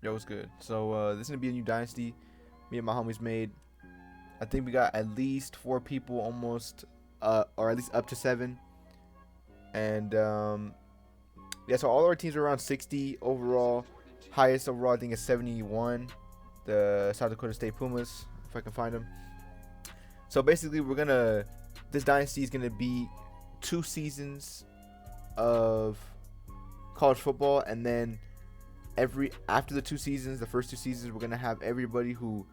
Yo, what's good? So this is gonna be a new dynasty. Me and my homies made. I think we got at least 4 people, almost, or at least up to 7. And yeah, so all our teams are around 60 overall. Highest overall, I think, is 71. The South Dakota State Pumas, if I can find them. So basically, this dynasty is gonna be 2 seasons of college football, and then after the 2 seasons, the first 2 seasons, we're gonna have everybody who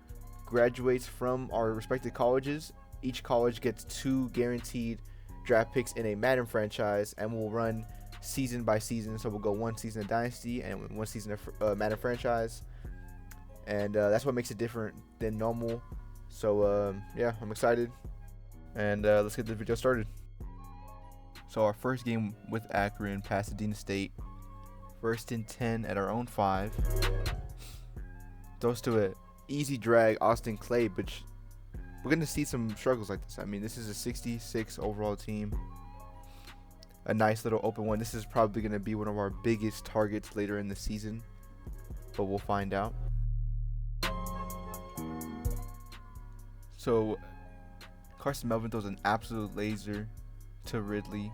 graduates from our respective colleges. Each college gets 2 guaranteed draft picks in a Madden franchise, and we'll run season by season. So we'll go 1 season of Dynasty and 1 season of Madden franchise, and that's what makes it different than normal. So yeah, I'm excited, and let's get the video started. So our first game with Akron, Pasadena State. 1st and 10 at our own 5. Throws to a easy drag Austin Clay, but we're going to see some struggles like this. I mean, this is a 66 overall team. A nice little open one. This is probably going to be one of our biggest targets later in the season, but we'll find out. So Carson Melvin throws an absolute laser to Ridley.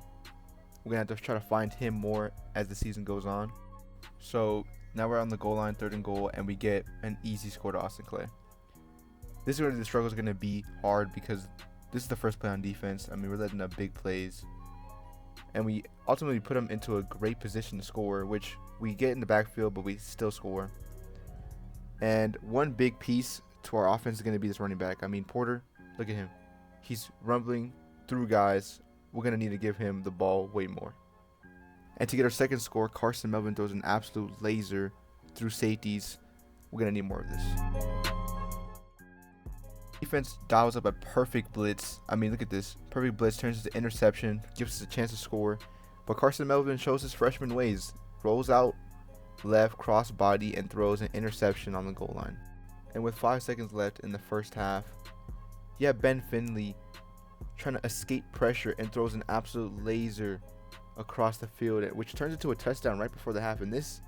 We're going to have to try to find him more as the season goes on. So now we're on the goal line, 3rd and goal, and we get an easy score to Austin Clay. This is where the struggle is going to be hard because this is the first play on defense. I mean, we're letting up big plays. And we ultimately put him into a great position to score, which we get in the backfield, but we still score. And one big piece to our offense is going to be this running back. I mean, Porter, look at him. He's rumbling through guys. We're going to need to give him the ball way more. And to get our second score, Carson Melvin throws an absolute laser through safeties. We're going to need more of this. Defense dials up a perfect blitz. I mean, look at this. Perfect blitz turns into interception, gives us a chance to score. But Carson Melvin shows his freshman ways. Rolls out left, cross body, and throws an interception on the goal line. And with 5 seconds left in the first half, you have Ben Finley trying to escape pressure and throws an absolute laser across the field, which turns into a touchdown right before the half. And this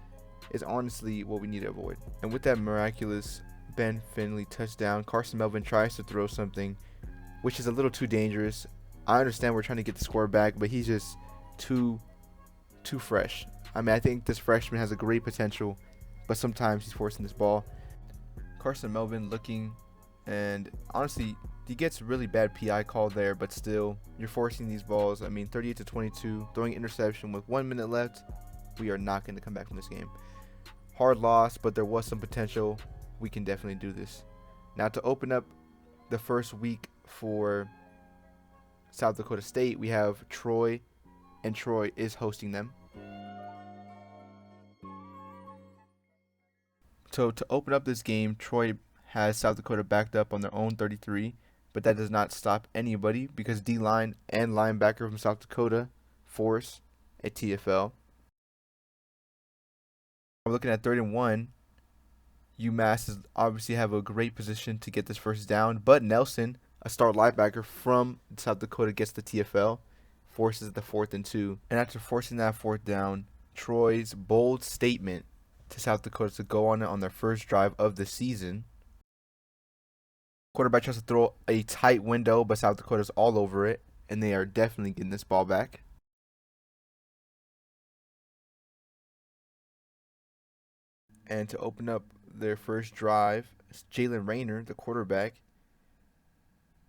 is honestly what we need to avoid. And with that miraculous Ben Finley touchdown, Carson Melvin tries to throw something which is a little too dangerous. I understand we're trying to get the score back, but he's just too fresh. I mean, I think this freshman has a great potential, but sometimes he's forcing this ball. Carson Melvin looking, and honestly, he gets really bad PI call there, but still, you're forcing these balls. I mean, 38-22, throwing interception with 1 minute left. We are not going to come back from this game. Hard loss, but there was some potential. We can definitely do this. Now, to open up the first week for South Dakota State, we have Troy, and Troy is hosting them. So to open up this game, Troy has South Dakota backed up on their own 33, but that does not stop anybody because D-line and linebacker from South Dakota force a TFL. I'm looking at 3rd and 1. UMass is obviously have a great position to get this first down, but Nelson, a star linebacker from South Dakota, gets the TFL, forces the 4th and 2. And after forcing that 4th down, Troy's bold statement to South Dakota to go on it on their first drive of the season. Quarterback tries to throw a tight window, but South Dakota's all over it, and they are definitely getting this ball back. And to open up their first drive, Jalen Rayner, the quarterback,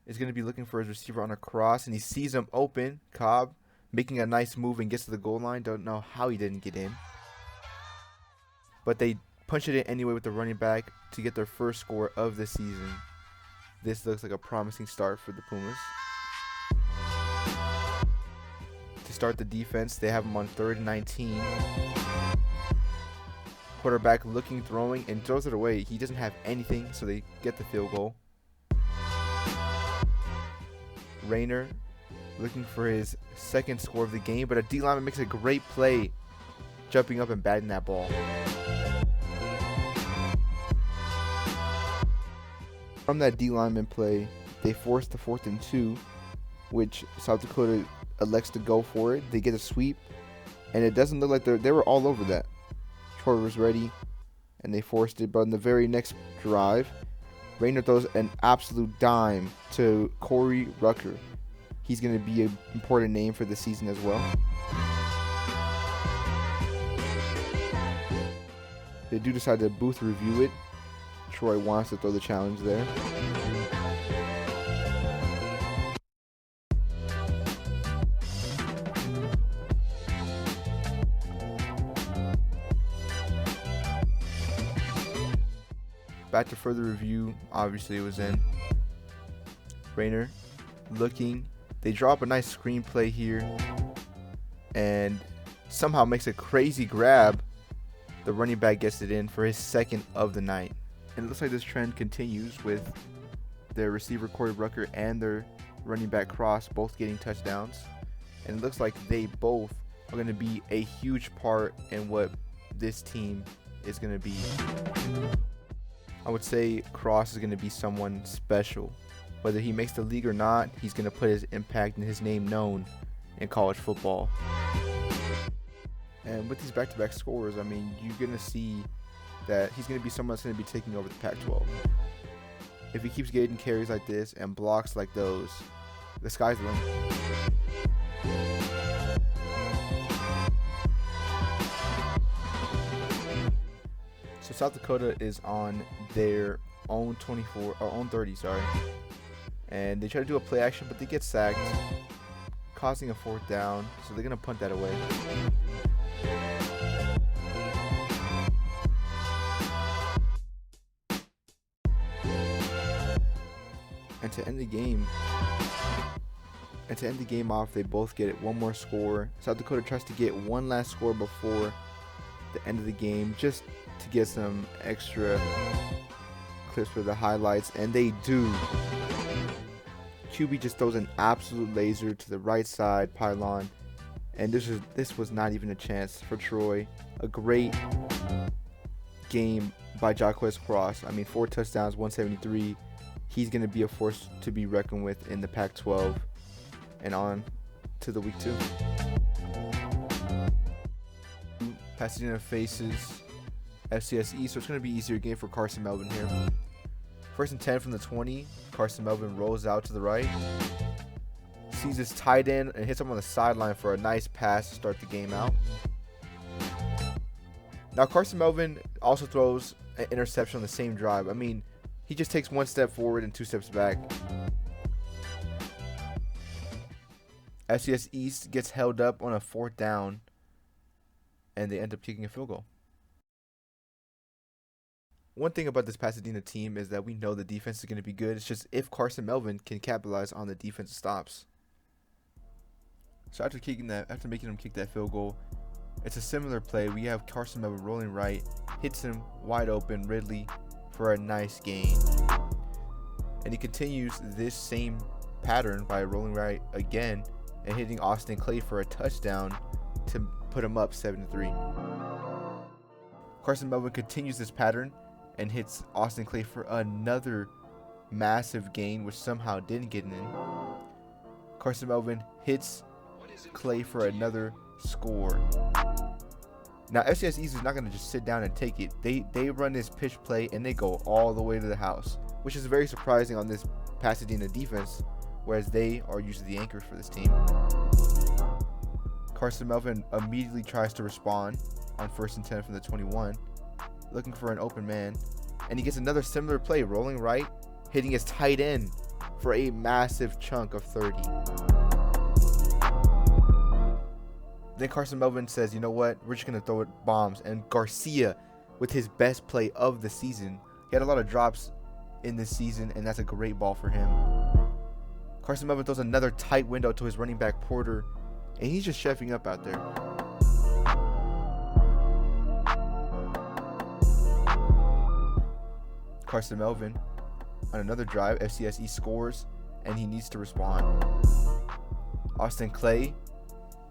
is going to be looking for his receiver on a cross, and he sees him open. Cobb making a nice move and gets to the goal line. Don't know how he didn't get in. But they punch it in anyway with the running back to get their first score of the season. This looks like a promising start for the Pumas. To start the defense, they have him on 3rd and 19. Quarterback looking, throwing, and throws it away. He doesn't have anything, so they get the field goal. Rayner looking for his second score of the game, but a D lineman makes a great play, jumping up and batting that ball. From that D lineman play, they force the 4th and 2, which South Dakota elects to go for it. They get a sweep, and it doesn't look like they were all over that. Troy was ready, and they forced it. But in the very next drive, Rayner throws an absolute dime to Corey Rucker. He's going to be an important name for the season as well. They do decide to booth review it. Troy wants to throw the challenge there. Back to further review. Obviously, it was in. Rayner looking. They drop a nice screenplay here and somehow makes a crazy grab. The running back gets it in for his second of the night. And it looks like this trend continues with their receiver Corey Rucker and their running back Cross both getting touchdowns. And it looks like they both are going to be a huge part in what this team is going to be. I would say Cross is going to be someone special. Whether he makes the league or not, he's going to put his impact and his name known in college football. And with these back-to-back scores, I mean, you're going to see that he's going to be someone that's going to be taking over the Pac-12. If he keeps getting carries like this and blocks like those, the sky's the limit. So South Dakota is on their own 30, and they try to do a play action, but they get sacked, causing a 4th down. So they're gonna punt that away. And to end the game off, they both get it one more score. South Dakota tries to get one last score before the end of the game, just to get some extra clips for the highlights, and they do. QB just throws an absolute laser to the right side pylon, and this was not even a chance for Troy. A great game by Jaquez Cross. I mean, 4 touchdowns, 173. He's going to be a force to be reckoned with in the Pac-12 and on to the week 2. Pasadena faces FCS East, so it's going to be an easier game for Carson Melvin here. 1st and 10 from the 20. Carson Melvin rolls out to the right. Sees his tight end and hits him on the sideline for a nice pass to start the game out. Now Carson Melvin also throws an interception on the same drive. I mean, he just takes 1 step forward and 2 steps back. FCS East gets held up on a 4th down, and they end up kicking a field goal. One thing about this Pasadena team is that we know the defense is going to be good. It's just if Carson Melvin can capitalize on the defensive stops. So after making him kick that field goal, it's a similar play. We have Carson Melvin rolling right, hits him wide open, Ridley, for a nice gain. And he continues this same pattern by rolling right again and hitting Austin Clay for a touchdown to put him up 7-3. Carson Melvin continues this pattern and hits Austin Clay for another massive gain, which somehow didn't get in. Carson Melvin hits Clay for another score. Now FCS East is not going to just sit down and take it. They run this pitch play and they go all the way to the house, which is very surprising on this Pasadena defense, whereas they are usually the anchors for this team. Carson Melvin immediately tries to respond on 1st and 10 from the 21, looking for an open man, and he gets another similar play, rolling right, hitting his tight end for a massive chunk of 30. Then Carson Melvin says, you know what, we're just going to throw it bombs. And Garcia, with his best play of the season, he had a lot of drops in this season, and that's a great ball for him. Carson Melvin throws another tight window to his running back Porter, and he's just chefing up out there. Carson Melvin, on another drive, FCS East scores, and he needs to respond. Austin Clay,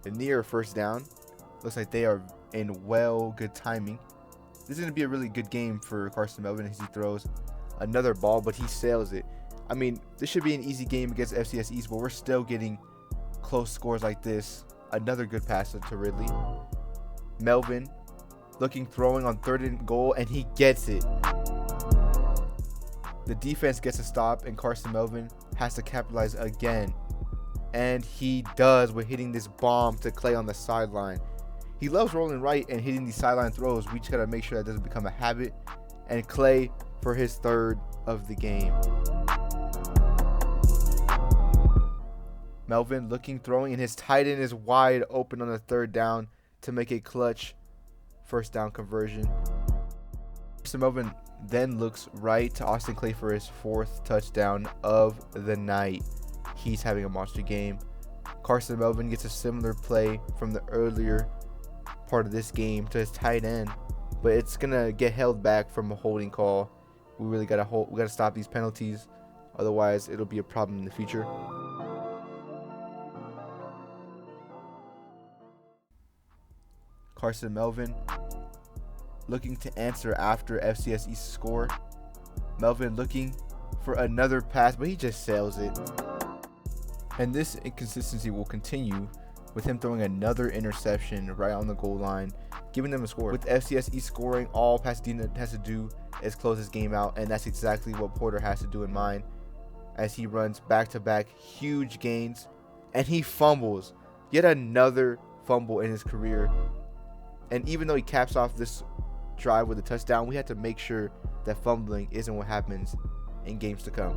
near 1st down. Looks like they are in good timing. This is going to be a really good game for Carson Melvin as he throws another ball, but he sails it. I mean, this should be an easy game against FCS East, but we're still getting close scores like this. Another good pass to Ridley. Melvin looking, throwing on 3rd and goal, and he gets it. The defense gets a stop, and Carson Melvin has to capitalize again. And he does with hitting this bomb to Clay on the sideline. He loves rolling right and hitting these sideline throws. We just got to make sure that doesn't become a habit. And Clay for his 3rd of the game. Melvin looking, throwing, and his tight end is wide open on the 3rd down to make a clutch 1st down conversion. Carson Melvin then looks right to Austin Clay for his 4th touchdown of the night. He's having a monster game. Carson Melvin gets a similar play from the earlier part of this game to his tight end, but it's gonna get held back from a holding call. We really gotta stop these penalties, otherwise it'll be a problem in the future. Carson Melvin looking to answer after FCS East score. Melvin looking for another pass, but he just sails it. And this inconsistency will continue with him throwing another interception right on the goal line, giving them a score. With FCS East scoring, all Pasadena has to do is close this game out, and that's exactly what Porter has to do in mind as he runs back-to-back huge gains, and he fumbles. Yet another fumble in his career. And even though he caps off this drive with a touchdown, we have to make sure that fumbling isn't what happens in games to come.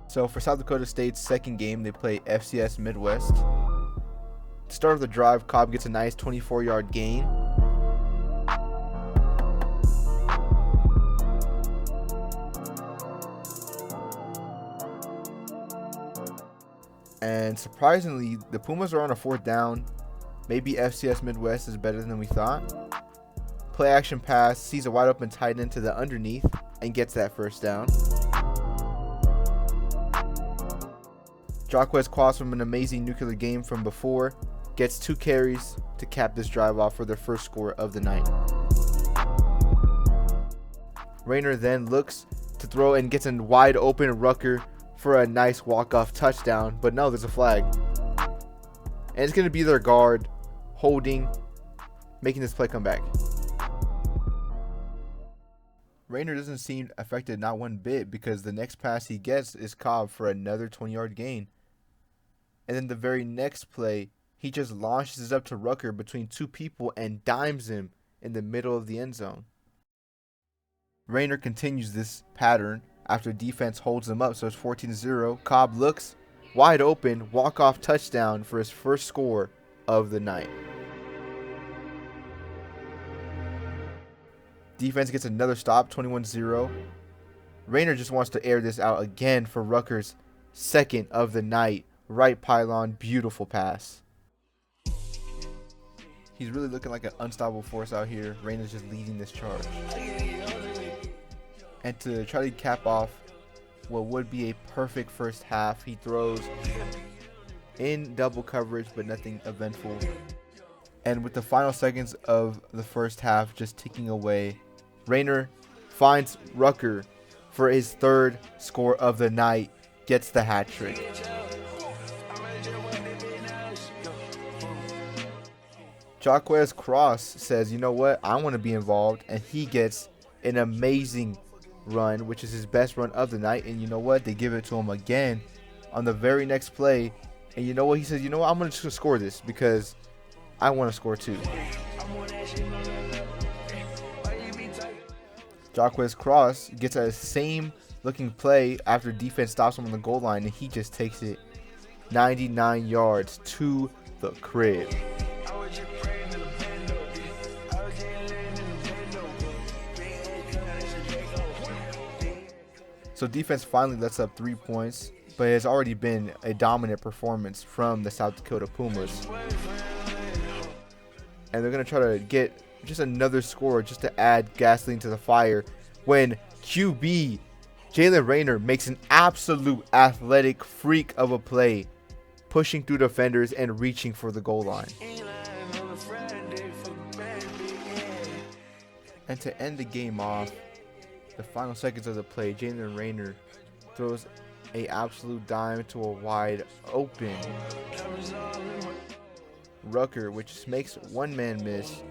So for South Dakota State's 2nd game, they play FCS Midwest. To start of the drive, Cobb gets a nice 24-yard gain. And surprisingly, the Pumas are on a 4th down. Maybe FCS Midwest is better than we thought. Play action pass, sees a wide open tight end to the underneath, and gets that 1st down. Jacquez Quas from an amazing nuclear game from before gets 2 carries to cap this drive off for their 1st score of the night. Rayner then looks to throw and gets a wide open Rucker for a nice walk-off touchdown, but no, there's a flag. And it's going to be their guard holding, making this play come back. Rayner doesn't seem affected not one bit because the next pass he gets is Cobb for another 20-yard gain. And then the very next play, he just launches it up to Rucker between 2 people and dimes him in the middle of the end zone. Rayner continues this pattern after defense holds him up, so it's 14-0. Cobb looks wide open, walk-off touchdown for his 1st score of the night. Defense gets another stop, 21-0. Rayner just wants to air this out again for Rutgers' 2nd of the night. Right pylon, beautiful pass. He's really looking like an unstoppable force out here. Rayner's just leading this charge. And to try to cap off what would be a perfect 1st half, he throws in double coverage, but nothing eventful. And with the final seconds of the 1st half just ticking away, Rayner finds Rucker for his 3rd score of the night, gets the hat trick. Jacquez Cross says, you know what, I want to be involved, and he gets an amazing run, which is his best run of the night. And you know what, they give it to him again on the very next play, and you know what, he says, you know what, I'm going to score this because I want to score too. Jacquez Cross gets a same looking play after defense stops him on the goal line, and he just takes it 99 yards to the crib. So defense finally lets up 3 points, but it has already been a dominant performance from the South Dakota Pumas. And they're going to try to get just another score just to add gasoline to the fire when QB Jalen Rayner makes an absolute athletic freak of a play, pushing through defenders and reaching for the goal line. And to end the game off, the final seconds of the play, Jalen Rayner throws a absolute dime to a wide open Rucker, which makes one man miss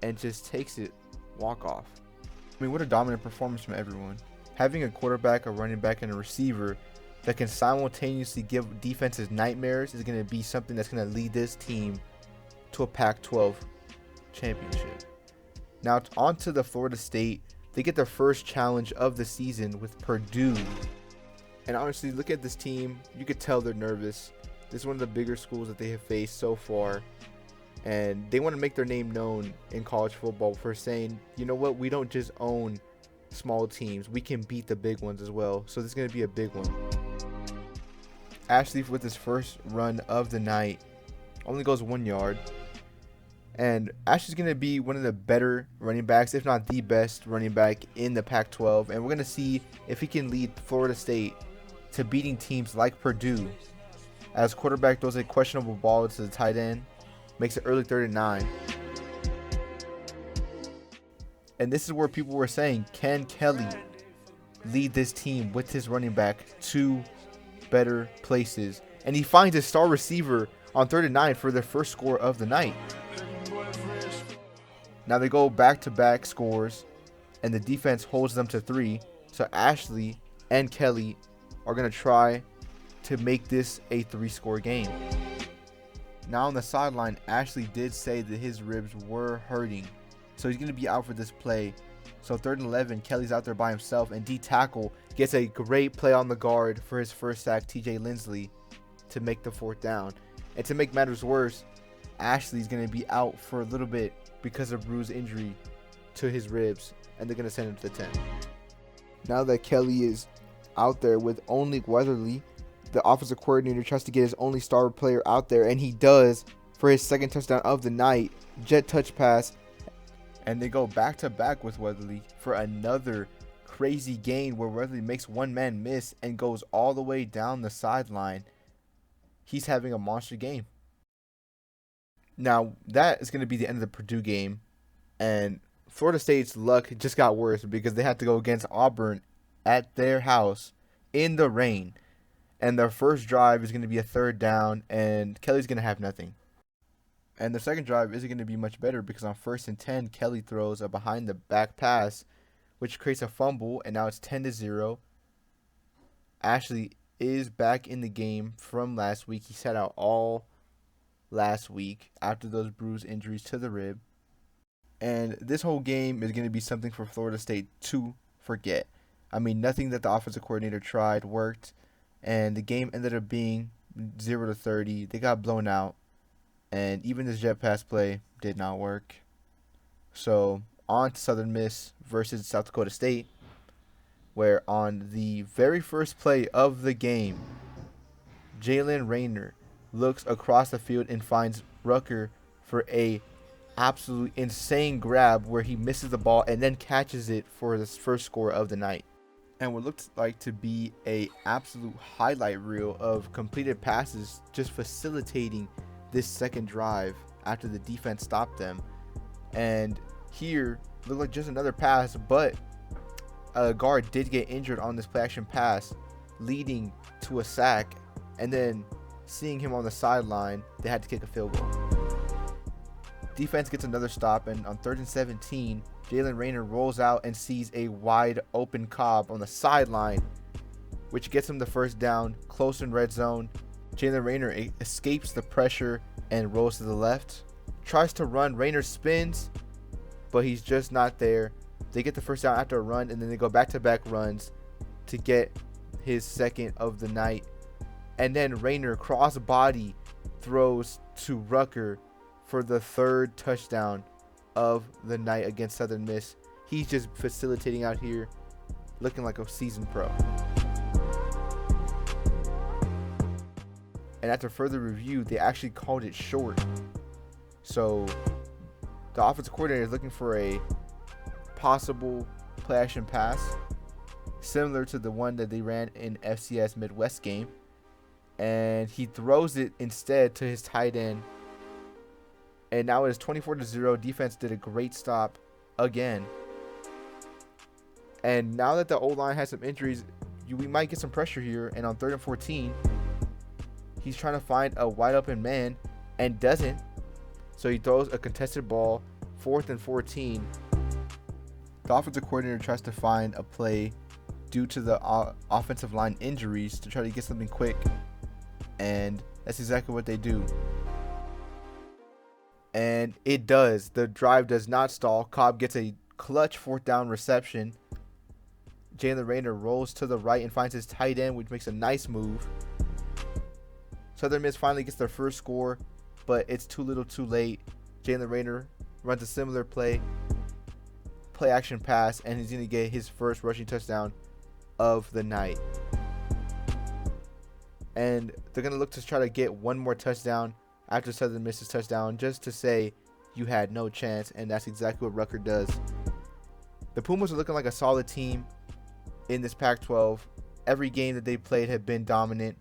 and just takes it walk off. I mean, what a dominant performance from everyone. Having a quarterback, a running back, and a receiver that can simultaneously give defenses nightmares is going to be something that's going to lead this team to a Pac-12 championship. Now on to the Florida State. They get their first challenge of the season with Purdue. And honestly, look at this team. You could tell they're nervous. This is one of the bigger schools that they have faced so far. And they want to make their name known in college football for saying, you know what, we don't just own small teams. We can beat the big ones as well. So this is going to be a big one. Ashley, with his first run of the night, only goes 1 yard. And Ashley's going to be one of the better running backs, if not the best running back in the Pac-12. And we're going to see if he can lead Florida State to beating teams like Purdue. As quarterback throws a questionable ball to the tight end, makes it early 3rd and 9. And this is where people were saying, can Kelly lead this team with his running back to better places? And he finds his star receiver on 3rd and 9 for their first score of the night. Now they go back-to-back scores, and the defense holds them to 3. So Ashley and Kelly are going to try to make this a 3-score game. Now on the sideline, Ashley did say that his ribs were hurting, so he's going to be out for this play. So 3rd and 11, Kelly's out there by himself, and D-tackle gets a great play on the guard for his first sack, TJ Lindsley, to make the 4th down. And to make matters worse, Ashley's going to be out for a little bit because of bruise injury to his ribs, and they're going to send him to the 10. Now that Kelly is out there with only Weatherly, the offensive coordinator tries to get his only star player out there, and he does for his second touchdown of the night, jet touch pass. And they go back-to-back with Weatherly for another crazy gain where Weatherly makes one man miss and goes all the way down the sideline. He's having a monster game. Now, that is going to be the end of the Purdue game, and Florida State's luck just got worse because they had to go against Auburn at their house in the rain, and their first drive is going to be a 3rd down, and Kelly's going to have nothing. And the second drive isn't going to be much better because on 1st and 10, Kelly throws a behind-the-back pass, which creates a fumble, and now it's 10-0. Ashley is back in the game from last week. He sat out all last week after those bruise injuries to the rib. And this whole game is going to be something for Florida State to forget. I mean, nothing that the offensive coordinator tried worked, and the game ended up being 0-30. They got blown out, and even this jet pass play did not work. So on to Southern Miss versus South Dakota State, where on the very first play of the game, Jalen Rayner looks across the field and finds Rucker for a absolute insane grab where he misses the ball and then catches it for his first score of the night. And what looked like to be a absolute highlight reel of completed passes just facilitating this second drive after the defense stopped them. And here looked like just another pass, but a guard did get injured on this play action pass, leading to a sack. And then seeing him on the sideline, they had to kick a field goal. Defense gets another stop, and on 3rd and 17, Jalen Rayner rolls out and sees a wide open Cobb on the sideline, which gets him the first down, close in red zone. Jalen Rayner escapes the pressure and rolls to the left. Tries to run, Rayner spins, but he's just not there. They get the first down after a run, and then they go back-to-back runs to get his second of the night. And then Rayner cross-body throws to Rucker for the 3rd touchdown of the night against Southern Miss. He's just facilitating out here, looking like a seasoned pro. And after further review, they actually called it short. So the offensive coordinator is looking for a possible play action pass, similar to the one that they ran in FCS Midwest game. And he throws it instead to his tight end. And now it is 24-0. Defense did a great stop again. And now that the O-line has some injuries, we might get some pressure here. And on 3rd and 14, he's trying to find a wide open man. and doesn't. So he throws a contested ball, 4th and 14. The offensive coordinator tries to find a play due to the offensive line injuries to try to get something quick, and that's exactly what they do. And it does. The drive does not stall. Cobb gets a clutch 4th down reception. Jalen Rayner rolls to the right and finds his tight end, which makes a nice move. Southern Miss finally gets their first score, but it's too little too late. Jalen Rayner runs a similar play action pass, and he's going to get his first rushing touchdown of the night. And they're going to look to try to get one more touchdown after Southern Miss's touchdown, just to say you had no chance, and that's exactly what Rutgers does. The Pumas are looking like a solid team in this Pac-12. Every game that they played had been dominant,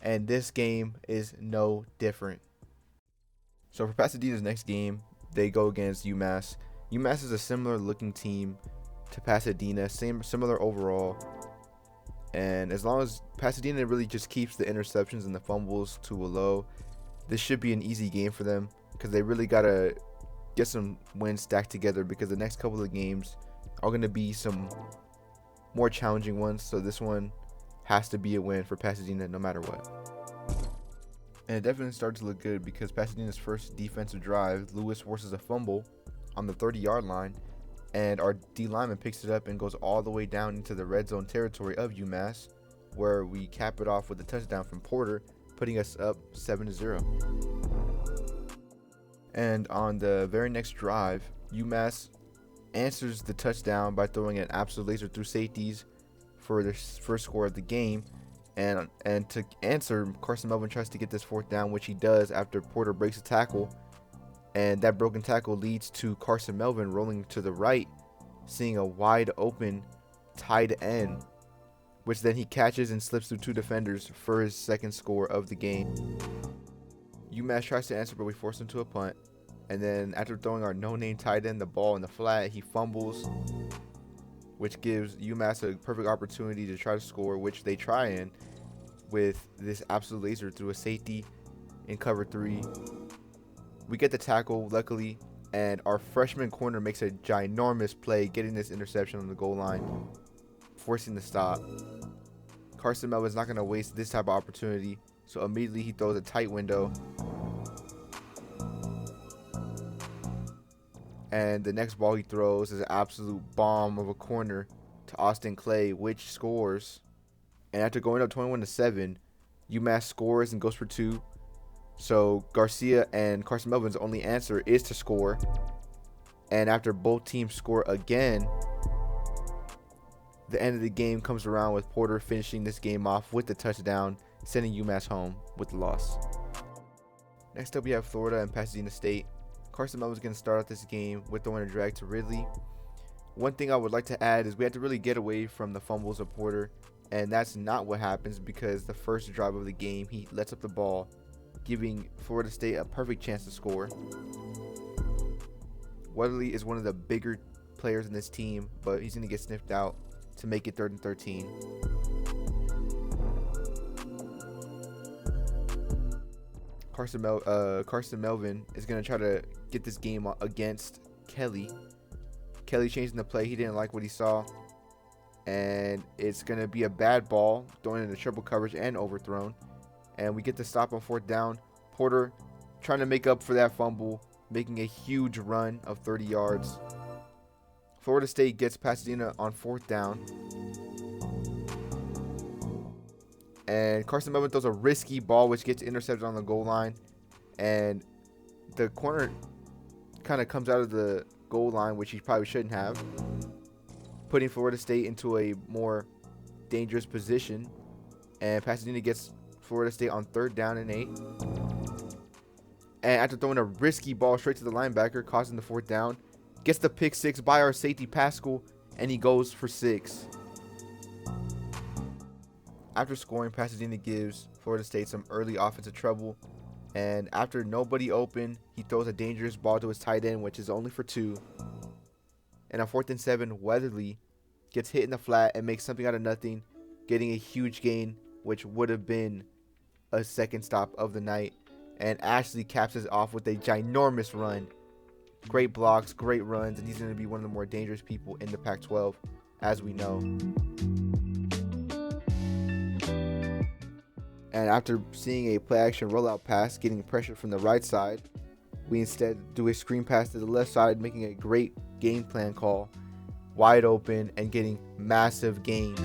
and this game is no different. So for Pasadena's next game, they go against UMass. UMass is a similar looking team to Pasadena, similar overall. And as long as Pasadena really just keeps the interceptions and the fumbles to a low, this should be an easy game for them, because they really got to get some wins stacked together, because the next couple of games are going to be some more challenging ones. So this one has to be a win for Pasadena no matter what. And it definitely started to look good, because Pasadena's first defensive drive, Lewis forces a fumble on the 30-yard line, and our D lineman picks it up and goes all the way down into the red zone territory of UMass, where we cap it off with a touchdown from Porter, putting us up 7-0. And on the very next drive, UMass answers the touchdown by throwing an absolute laser through safeties for the first score of the game. And to answer, Carson Melvin tries to get this 4th down, which he does after Porter breaks a tackle. And that broken tackle leads to Carson Melvin rolling to the right, seeing a wide open tight end, which then he catches and slips through 2 defenders for his second score of the game. UMass tries to answer, but we force him to a punt. And then after throwing our no-name tight end the ball in the flat, he fumbles, which gives UMass a perfect opportunity to try to score, which they try in with this absolute laser through a safety in cover 3. We get the tackle, luckily, and our freshman corner makes a ginormous play, getting this interception on the goal line, forcing the stop. Carson Melvin's not going to waste this type of opportunity, so immediately he throws a tight window. And the next ball he throws is an absolute bomb of a corner to Austin Clay, which scores. And after going up 21-7, UMass scores and goes for 2. So Garcia and Carson Melvin's only answer is to score. And after both teams score again, the end of the game comes around with Porter finishing this game off with the touchdown, sending UMass home with the loss. Next up, we have Florida and Pasadena State. Carson Melvin's going to start out this game with throwing a drag to Ridley. One thing I would like to add is we have to really get away from the fumbles of Porter, and that's not what happens, because the first drive of the game, he lets up the ball, giving Florida State a perfect chance to score. Weatherly is one of the bigger players in this team, but he's going to get sniffed out to make it 3rd and 13. Carson Melvin is going to try to get this game against Kelly. Kelly changing the play. He didn't like what he saw, and it's going to be a bad ball, thrown into triple coverage and overthrown. And we get the stop on 4th down. Porter trying to make up for that fumble, making a huge run of 30 yards. Florida State gets Pasadena on 4th down. And Carson Melvin throws a risky ball, which gets intercepted on the goal line. And the corner kind of comes out of the goal line, which he probably shouldn't have, putting Florida State into a more dangerous position. And Pasadena gets Florida State on 3rd down and 8. And after throwing a risky ball straight to the linebacker, causing the 4th down, gets the pick 6 by our safety Pascal, and he goes for 6. After scoring, Pasadena gives Florida State some early offensive trouble, and after nobody open, he throws a dangerous ball to his tight end, which is only for 2. And on 4th and 7, Weatherly gets hit in the flat and makes something out of nothing, getting a huge gain, which would have been a second stop of the night. And Ashley caps it off with a ginormous run. Great blocks, great runs, and he's going to be one of the more dangerous people in the Pac-12, as we know. And after seeing a play-action rollout pass getting pressure from the right side, we instead do a screen pass to the left side, making a great game plan call, wide open, and getting massive gains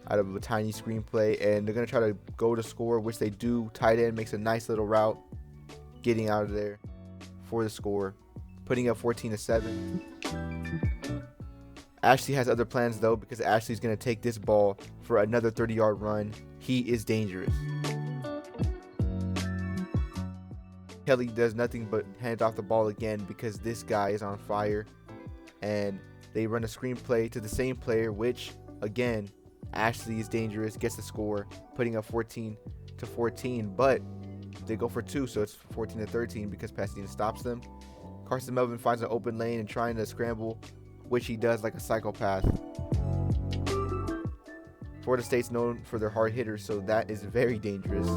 out of a tiny screenplay. And they're going to try to go to score, which they do. Tight end makes a nice little route, getting out of there for the score, putting up 14-7. Ashley has other plans though, because Ashley's going to take this ball for another 30-yard run. He is dangerous. Kelly does nothing but hand off the ball again because this guy is on fire. And they run a screenplay to the same player, which again, Ashley is dangerous, gets the score, putting up 14-14. But they go for two, so it's 14-13 because Pasadena stops them. Carson Melvin finds an open lane and trying to scramble, which he does like a psychopath. Florida State's known for their hard hitters, so that is very dangerous.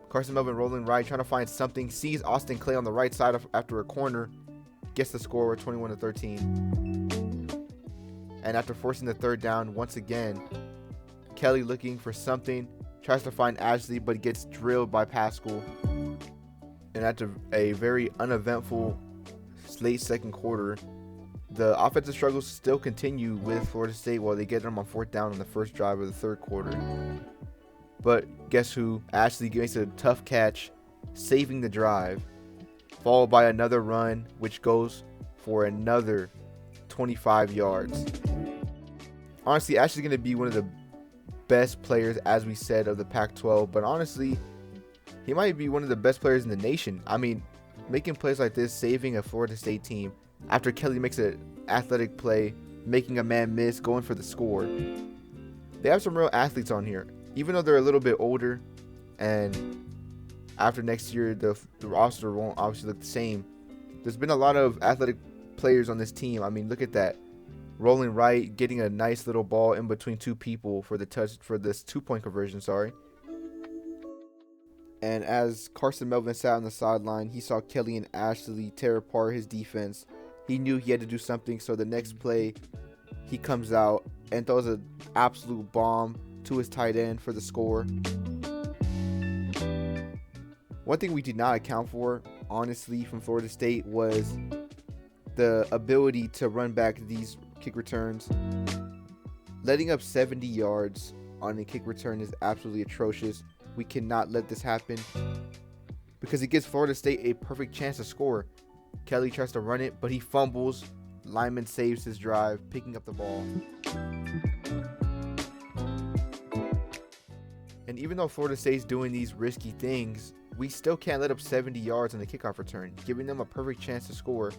Carson Melvin rolling right, trying to find something, sees Austin Clay on the right side after a corner, gets the score 21-13. And after forcing the third down once again, Kelly looking for something, tries to find Ashley, but gets drilled by Pascal. And after a very uneventful late second quarter, the offensive struggles still continue with Florida State while they get them on fourth down on the first drive of the third quarter. But guess who? Ashley makes a tough catch, saving the drive, followed by another run, which goes for another 25 yards. Honestly, Ashley's going to be one of the best players, as we said, of the Pac-12. But honestly, he might be one of the best players in the nation. I mean, making plays like this, saving a Florida State team after Kelly makes an athletic play, making a man miss, going for the score. They have some real athletes on here, even though they're a little bit older, and after next year the roster won't obviously look the same. There's been a lot of athletic players on this team. I mean, look at that. Rolling right, getting a nice little ball in between two people for the touch for this 2-point conversion, And as Carson Melvin sat on the sideline, he saw Kelly and Ashley tear apart his defense. He knew he had to do something, so the next play, he comes out and throws an absolute bomb to his tight end for the score. One thing we did not account for, honestly, from Florida State was the ability to run back these kick returns. Letting up 70 yards on a kick return is absolutely atrocious. We cannot let this happen because it gives Florida State a perfect chance to score. Kelly tries to run it, but he fumbles. Lyman saves his drive, picking up the ball. And even though Florida State's doing these risky things, we still can't let up 70 yards on the kickoff return, giving them a perfect chance to score.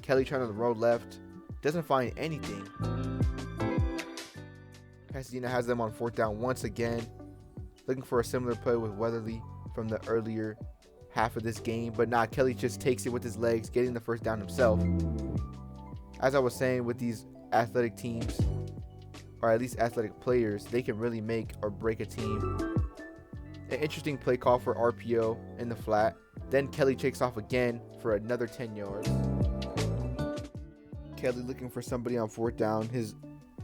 Kelly trying to roll left, doesn't find anything. Pasadena has them on fourth down once again, looking for a similar play with Weatherly from the earlier half of this game, but nah, Kelly just takes it with his legs, getting the first down himself. As I was saying, with these athletic teams, or at least athletic players, they can really make or break a team. An interesting play call for RPO in the flat. Then Kelly takes off again for another 10 yards. Kelly looking for somebody on fourth down. His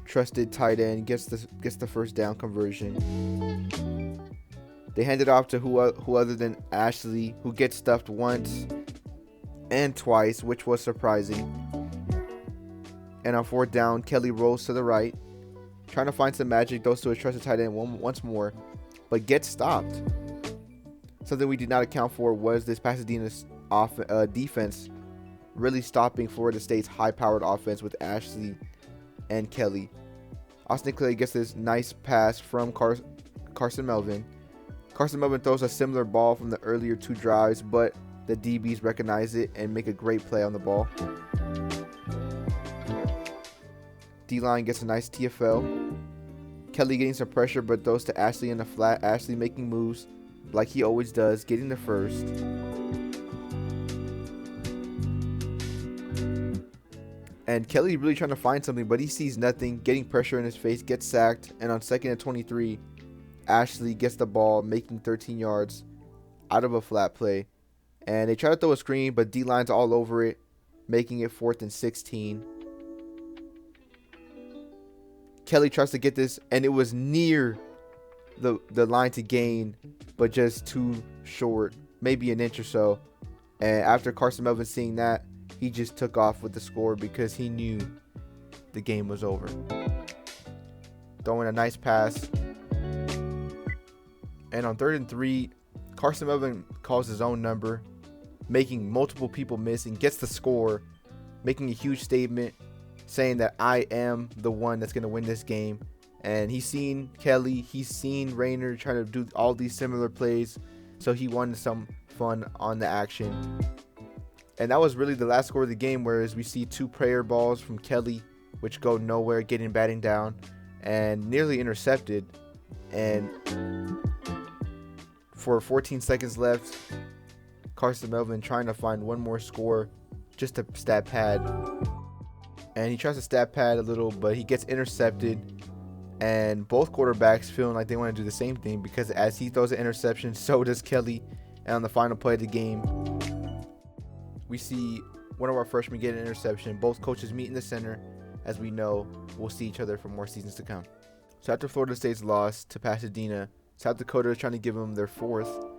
trusted tight end gets the first down conversion. They hand it off to who other than Ashley, who gets stuffed once and twice, which was surprising. And on fourth down, Kelly rolls to the right, trying to find some magic, goes to his trusted tight end once more, but gets stopped. Something we did not account for was this Pasadena's defense really stopping Florida State's high-powered offense with Ashley and Kelly. Austin Clay gets this nice pass from Carson Melvin. Carson Melvin throws a similar ball from the earlier two drives, but the DBs recognize it and make a great play on the ball. D-line gets a nice TFL. Kelly getting some pressure, but throws to Ashley in the flat. Ashley making moves like he always does, getting the first. And Kelly really trying to find something, but he sees nothing, getting pressure in his face, gets sacked, and on 2nd and 23, Ashley gets the ball, making 13 yards out of a flat play. And they try to throw a screen, but D-line's all over it, making it 4th and 16. Kelly tries to get this, and it was near the line to gain, but just too short, maybe an inch or so. And after Carson Melvin seeing that, he just took off with the score because he knew the game was over. Throwing a nice pass. And on 3rd and 3, Carson Melvin calls his own number, making multiple people miss and gets the score, making a huge statement saying that I am the one that's going to win this game. And he's seen Kelly, he's seen Rayner trying to do all these similar plays, so he wanted some fun on the action. And that was really the last score of the game, whereas we see 2 prayer balls from Kelly, which go nowhere, getting batting down and nearly intercepted. And for 14 seconds left, Carson Melvin trying to find one more score just to stat pad. And he tries to stat pad a little, but he gets intercepted. And both quarterbacks feeling like they want to do the same thing, because as he throws an interception, so does Kelly. And on the final play of the game, we see one of our freshmen get an interception. Both coaches meet in the center. As we know, we'll see each other for more seasons to come. So after Florida State's loss to Pasadena, South Dakota is trying to give them their 4th.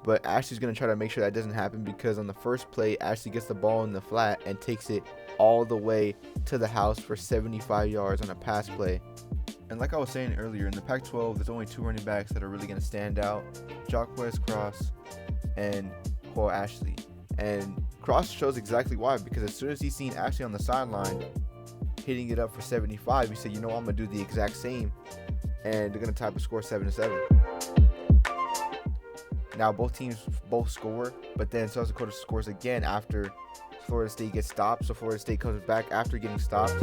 But Ashley's going to try to make sure that doesn't happen, because on the first play, Ashley gets the ball in the flat and takes it all the way to the house for 75 yards on a pass play. And like I was saying earlier, in the Pac-12, there's only 2 running backs that are really going to stand out: Jacquez Cross and Cole Ashley. And Cross shows exactly why, because as soon as he's seen Ashley on the sideline hitting it up for 75, he said, you know, I'm going to do the exact same. And they're going to type a score 7-7. Now both teams score, but then South Dakota scores again after Florida State gets stopped. So Florida State comes back after getting stopped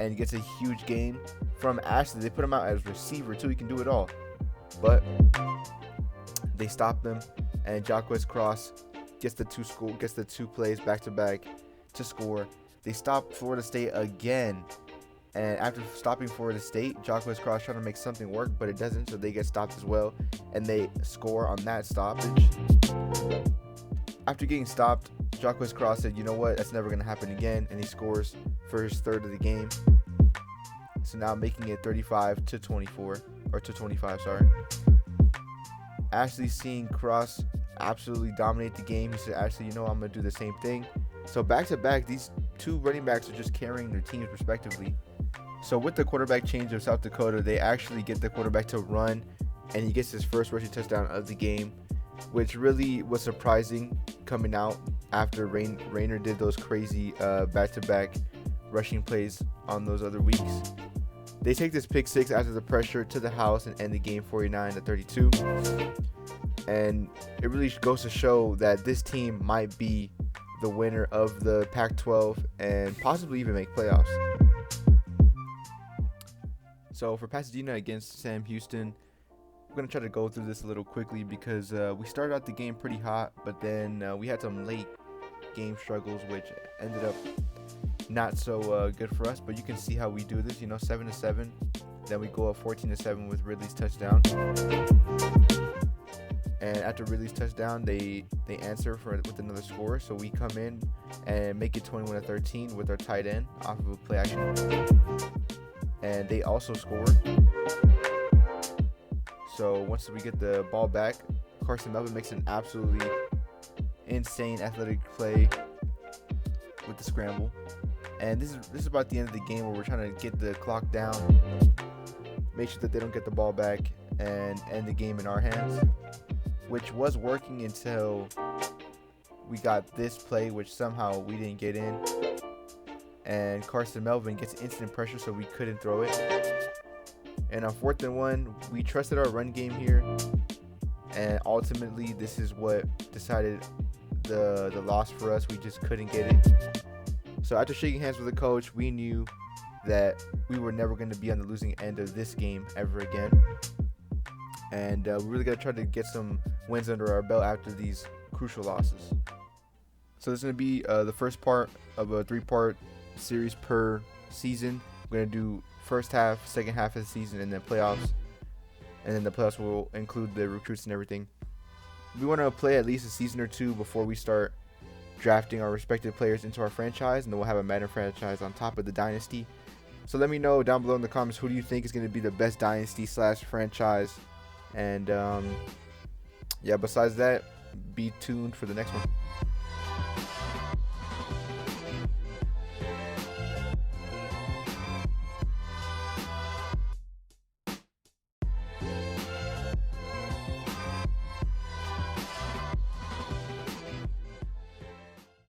and gets a huge gain from Ashley. They put him out as receiver too. He can do it all. But they stop him, and Jacquez Cross gets the 2 plays back to back to score. They stop Florida State again. And after stopping Florida State, Jacquez Cross trying to make something work, but it doesn't, so they get stopped as well. And they score on that stoppage. After getting stopped, Jacquez Cross said, you know what, that's never going to happen again. And he scores for his 3rd of the game. So now making it 35-24, or to 25, sorry. Ashley seeing Cross absolutely dominate the game. He said, Ashley, you know, I'm going to do the same thing. So back to back, these 2 running backs are just carrying their teams respectively. So with the quarterback change of South Dakota, they actually get the quarterback to run, and he gets his first rushing touchdown of the game, which really was surprising coming out after Rayner did those crazy back-to-back rushing plays on those other weeks. They take this pick 6 after the pressure to the house and end the game 49-32. And it really goes to show that this team might be the winner of the Pac-12 and possibly even make playoffs. So for Pasadena against Sam Houston, we're going to try to go through this a little quickly, because we started out the game pretty hot, but then we had some late game struggles, which ended up not so good for us. But you can see how we do this, 7-7. Then we go up 14-7 with Ridley's touchdown. And after Ridley's touchdown, they answer with another score. So we come in and make it 21-13 with our tight end off of a play action. And they also score. So once we get the ball back, Carson Melvin makes an absolutely insane athletic play with the scramble. And this is about the end of the game, where we're trying to get the clock down, make sure that they don't get the ball back, and end the game in our hands, which was working until we got this play, which somehow we didn't get in. And Carson Melvin gets instant pressure, so we couldn't throw it. And on 4th and 1, we trusted our run game here. And ultimately, this is what decided the loss for us. We just couldn't get it. So after shaking hands with the coach, we knew that we were never going to be on the losing end of this game ever again. And we really got to try to get some wins under our belt after these crucial losses. So this is going to be the first part of a 3-part series per season. We're going to do first half, second half of the season, and then playoffs. and then the playoffs will include the recruits and everything. We want to play at least a season or two before we start drafting our respective players into our franchise, and then we'll have a Madden franchise on top of the Dynasty. So let me know down below in the comments who do you think is going to be the best Dynasty / franchise. And yeah, besides that, be tuned for the next one.